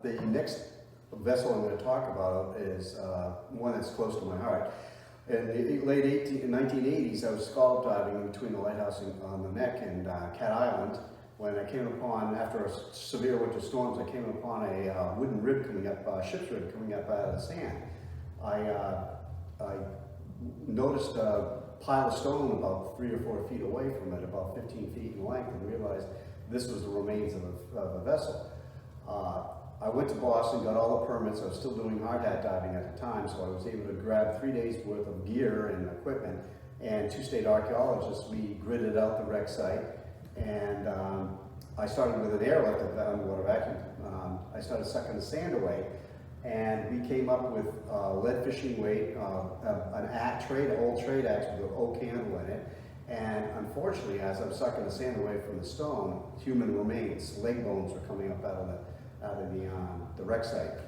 The next vessel I'm going to talk about is one that's close to my heart. In the late 1980s, I was scallop diving between the lighthouse on the Neck and Cat Island when I came upon, after a severe winter storms, I came upon a wooden rib coming up, ship's rib coming up out of the sand. I noticed a pile of stone about 3 or 4 feet away from it, about 15 feet in length, and realized this was the remains of a vessel. I went to Boston, got all the permits. I was still doing hard hat diving at the time, so I was able to grab 3 days worth of gear and equipment. And 2 state archaeologists, we gridded out the wreck site, and I started with an airlift, an underwater vacuum. I started sucking the sand away, and we came up with lead fishing weight, an old trade axe with an oak handle in it. And unfortunately, as I'm sucking the sand away from the stone, human remains, leg bones were coming up out of the wreck site.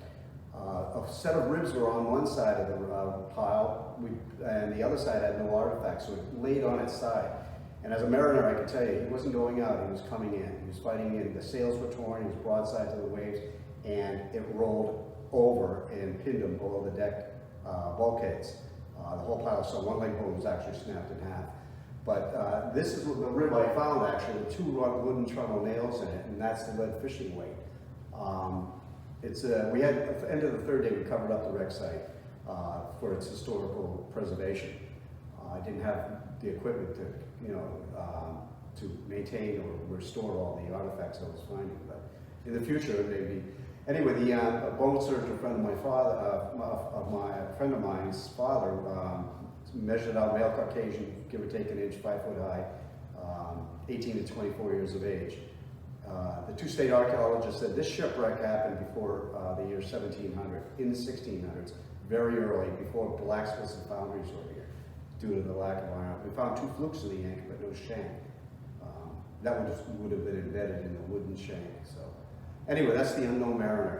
A set of ribs were on one side of the pile, and the other side had no artifacts, so it laid on its side. And as a mariner, I can tell you, he wasn't going out, he was coming in. He was fighting in. The sails were torn, he was broadside to the waves, and it rolled over and pinned him below the deck bulkheads. The whole pile, so one leg bone was actually snapped in half. But this is the rib I found, actually, with 2 wooden trundle nails in it, and that's the lead fishing weight. We had, at the end of the 3rd day, we covered up the wreck site for its historical preservation. I didn't have the equipment to maintain or restore all the artifacts I was finding, but in the future, maybe. Anyway, a bone surgeon friend of my father, a friend of mine's father, measured out male Caucasian, give or take an inch, 5 foot high, 18 to 24 years of age. The 2 state archaeologists said this shipwreck happened before the year 1700, in the 1600s, very early, before blacksmiths and foundries were here, due to the lack of iron. We found 2 flukes in the anchor, but no shank. That would have been embedded in the wooden shank. So, anyway, that's the Unknown Mariner.